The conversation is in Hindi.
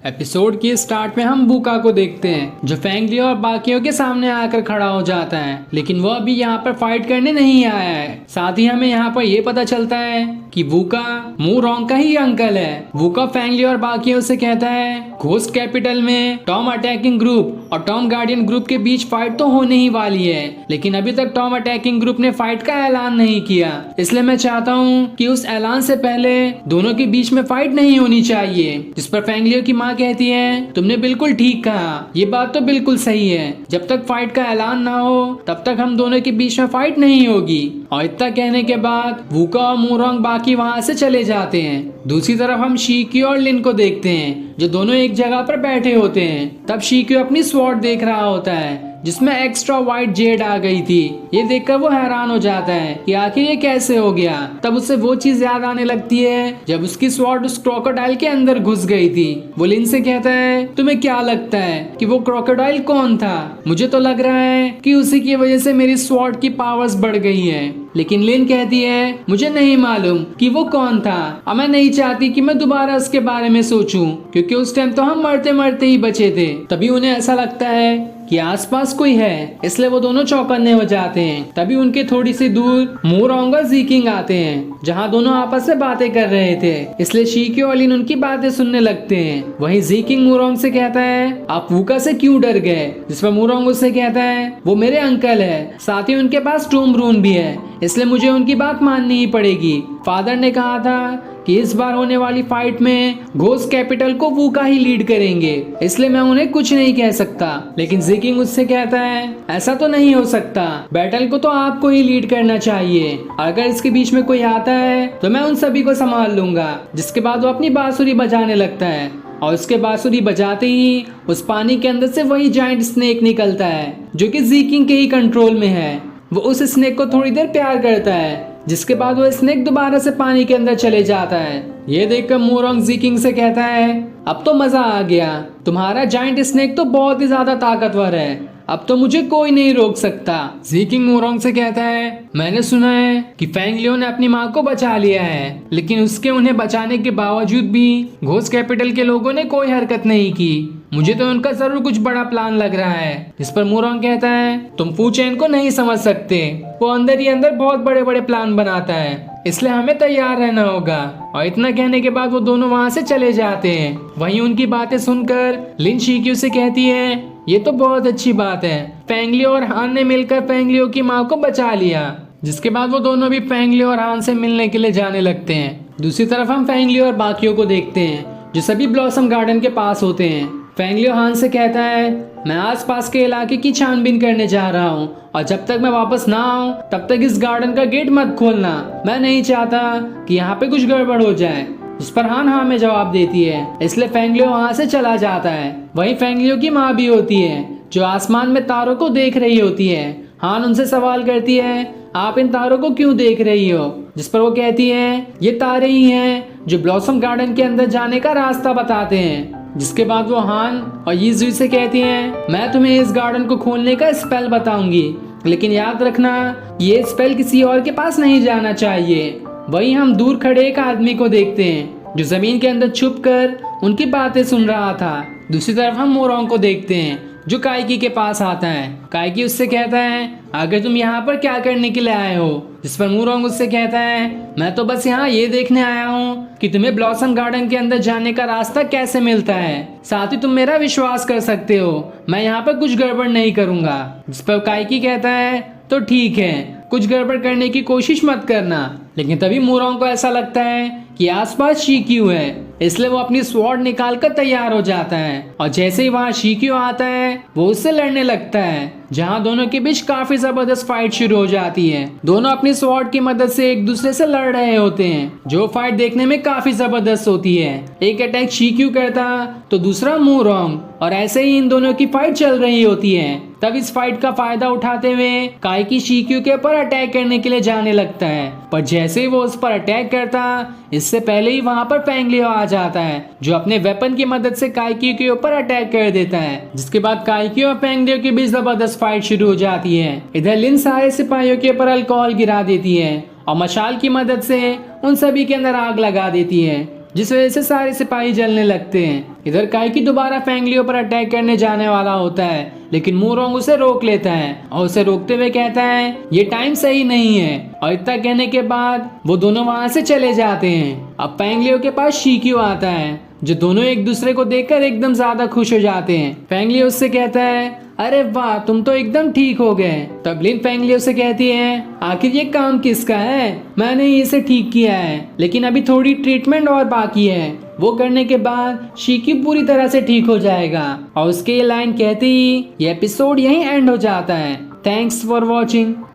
एपिसोड के स्टार्ट में हम बुका को देखते हैं जो फेंगलियो और बाकियों के सामने आकर खड़ा हो जाता है, लेकिन वह अभी यहाँ पर फाइट करने नहीं आया है। साथ ही हमें यहाँ पर यह पता चलता है कि वूका मू रोंग का ही अंकल है। वूका फेंगलियो और बाकियों से कहता है घोस्ट कैपिटल में टॉम अटैकिंग ग्रुप और टॉम गार्डियन ग्रुप के बीच फाइट तो होने ही वाली है, लेकिन अभी तक टॉम अटैकिंग ग्रुप ने फाइट का ऐलान नहीं किया। इसलिए मैं चाहता हूँ कि उस ऐलान से पहले दोनों के बीच में फाइट नहीं होनी चाहिए। जिस पर फेंगलियो की माँ कहती है तुमने बिल्कुल ठीक कहा, ये बात तो बिल्कुल सही है। जब तक फाइट का ऐलान ना हो तब तक हम दोनों के बीच में फाइट नहीं होगी। और इतना कहने के बाद वूका और मू रोंग बाकी वहाँ से चले जाते हैं। दूसरी तरफ हम शिक्यू और लिन को देखते हैं जो दोनों एक जगह पर बैठे होते हैं। तब शिक्यू अपनी स्वॉर्ड देख रहा होता है जिसमें एक्स्ट्रा वाइट जेड आ गई थी। ये देखकर वो हैरान हो जाता है कि आखिर ये कैसे हो गया। तब उसे वो चीज याद आने लगती है जब उसकी स्वॉर्ड उस क्रोकोडाइल के अंदर घुस गई थी। वो लिन से कहता है तुम्हें क्या लगता है कि वो क्रोकोडाइल कौन था? मुझे तो लग रहा है कि उसी की वजह से मेरी स्वॉर्ड की पावर्स बढ़ गई है। लेकिन लिन कहती है मुझे नहीं मालूम कि वो कौन था और मैं नहीं चाहती कि मैं दोबारा उसके बारे में सोचूं, क्योंकि उस टाइम तो हम मरते मरते ही बचे थे। तभी उन्हें ऐसा लगता है कि आसपास कोई है, इसलिए वो दोनों चौकन्ने हो जाते हैं। तभी उनके थोड़ी सी दूर मू रोंग और ज़ीकिंग आते हैं जहां दोनों आपस में बातें कर रहे थे, इसलिए शिक्यू और लिन उनकी बातें सुनने लगते हैं। वहीं ज़ीकिंग मू रोंग से कहता है आप वूका से क्यों डर गए? जिस पर मू रोंग उससे कहता है वो मेरे अंकल है, साथ ही उनके पास टूम रून भी है, इसलिए मुझे उनकी बात माननी ही पड़ेगी। फादर ने कहा था कि इस बार होने वाली फाइट में घोस्ट कैपिटल को वूका ही लीड करेंगे, इसलिए मैं उन्हें कुछ नहीं कह सकता। लेकिन ज़ीकिंग उससे कहता है ऐसा तो नहीं हो सकता, बैटल को तो आपको ही लीड करना चाहिए। अगर इसके बीच में कोई आता है तो मैं उन सभी को संभाल लूंगा। जिसके बाद वो अपनी बांसुरी बजाने लगता है और उसके बांसुरी बजाते ही उस पानी के अंदर से वही जायंट स्नेक निकलता है जो कि ज़ीकिंग के ही कंट्रोल में है। वो उस स्नेक को थोड़ी देर प्यार करता है, जिसके बाद वो स्नेक दोबारा से पानी के अंदर चले जाता है। ये देखकर मू रोंग ज़ीकिंग से कहता है अब तो मजा आ गया, तुम्हारा जायंट स्नेक तो बहुत ही ज्यादा ताकतवर है, अब तो मुझे कोई नहीं रोक सकता। ज़ीकिंग मू रोंग से कहता है मैंने सुना है कि फेंगलियो ने अपनी माँ को बचा लिया है, लेकिन उसके उन्हें बचाने के बावजूद भी घोस्ट कैपिटल के लोगों ने कोई हरकत नहीं की। मुझे तो उनका जरूर कुछ बड़ा प्लान लग रहा है। इस पर मू रोंग कहता है तुम फू चेन को नहीं समझ सकते, वो अंदर ही अंदर बहुत बड़े बड़े प्लान बनाता है, इसलिए हमें तैयार रहना होगा। और इतना कहने के बाद वो दोनों वहाँ से चले जाते हैं। वहीं उनकी बातें सुनकर लिन शिक्यू से कहती है ये तो बहुत अच्छी बात है, फेंगलियो और हान ने मिलकर फेंगलियो की माँ को बचा लिया। जिसके बाद वो दोनों भी फेंगलियो और हान से मिलने के लिए जाने लगते हैं। दूसरी तरफ हम फेंगलियो और बाकियों को देखते हैं जो सभी ब्लॉसम गार्डन के पास होते हैं। फेंगलियो हान से कहता है मैं आसपास के इलाके की छानबीन करने जा रहा हूँ और जब तक मैं वापस ना आऊँ तब तक इस गार्डन का गेट मत खोलना, मैं नहीं चाहता कि यहाँ पे कुछ गड़बड़ हो जाए। इस पर हान हाँ में जवाब देती है, इसलिए फेंगलियो वहाँ से चला जाता है। वहीं फेंगलियो की माँ भी होती है जो आसमान में तारों को देख रही होती है। हान उनसे सवाल करती है आप इन तारों को क्यों देख रही हो? जिस पर वो कहती है ये तारे ही हैं जो ब्लॉसम गार्डन के अंदर जाने का रास्ता बताते हैं। जिसके बाद वो हान और यीज़ुई से कहती हैं मैं तुम्हें इस गार्डन को खोलने का स्पेल बताऊंगी, लेकिन याद रखना ये स्पेल किसी और के पास नहीं जाना चाहिए। वहीं हम दूर खड़े एक आदमी को देखते हैं जो जमीन के अंदर छुपकर उनकी बातें सुन रहा था। दूसरी तरफ हम मू रोंग को देखते हैं जो काइकी के पास आता है। काइकी उससे कहता है आगे तुम यहाँ पर क्या करने के लिए आए हो? जिस पर मू रोंग उससे कहता है मैं तो बस यहाँ ये देखने आया हूँ कि तुम्हें ब्लॉसम गार्डन के अंदर जाने का रास्ता कैसे मिलता है, साथ ही तुम मेरा विश्वास कर सकते हो, मैं यहाँ पर कुछ गड़बड़ नहीं करूँगा। जिस पर काइकी कहता है तो ठीक है, कुछ गड़बड़ करने की कोशिश मत करना। लेकिन तभी मू रोंग को ऐसा लगता है कि आसपास शिक्यू है, इसलिए वो अपनी स्वॉर्ड निकाल कर तैयार हो जाता है और जैसे ही वहाँ शिक्यू आता है वो उससे लड़ने लगता है, जहाँ दोनों के बीच काफी जबरदस्त फाइट शुरू हो जाती है। दोनों अपनी स्वॉर्ड की मदद से एक दूसरे से लड़ रहे होते हैं जो फाइट देखने में काफी जबरदस्त होती है। एक अटैक शिक्यू करता तो दूसरा मू रोंग, और ऐसे ही इन दोनों की फाइट चल रही होती है। तब इस फाइट का फायदा उठाते हुए काइकी शिक्यू के ऊपर अटैक करने के लिए जाने लगता है, पर जैसे ही वो उस पर अटैक करता इससे पहले ही वहाँ पर फेंगलियो आ जाता है जो अपने वेपन की मदद से काइकी के ऊपर अटैक कर देता है। जिसके बाद काइकी और फेंगलियो के बीच जबरदस्त फाइट शुरू हो जाती है। इधर लिन सारे सिपाहियों के ऊपर अल्कोहल गिरा देती है और मशाल की मदद से उन सभी के अंदर आग लगा देती है। जिस वजह से सारे सिपाही जलने लगते हैं। इधर काइकी दोबारा फेंगलियो पर अटैक करने जाने वाला होता है, लेकिन मूरोंग उसे रोक लेता है और उसे रोकते हुए कहता है ये टाइम सही नहीं है। और इतना कहने के बाद वो दोनों वहां से चले जाते हैं। अब फेंगलियो के पास शिक्यू आता है, जो दोनों एक दूसरे को देखकर एकदम ज्यादा खुश हो जाते हैं। फेंगलियो उससे कहता है अरे वाह, तुम तो एकदम ठीक हो गए। तब लिन फेंगलियो से कहती है आखिर ये काम किसका है, मैंने इसे ठीक किया है, लेकिन अभी थोड़ी ट्रीटमेंट और बाकी है। वो करने के बाद शिक्यू पूरी तरह से ठीक हो जाएगा। और उसके ये लाइन कहते ही ये एपिसोड यहीं एंड हो जाता है। Thanks for watching.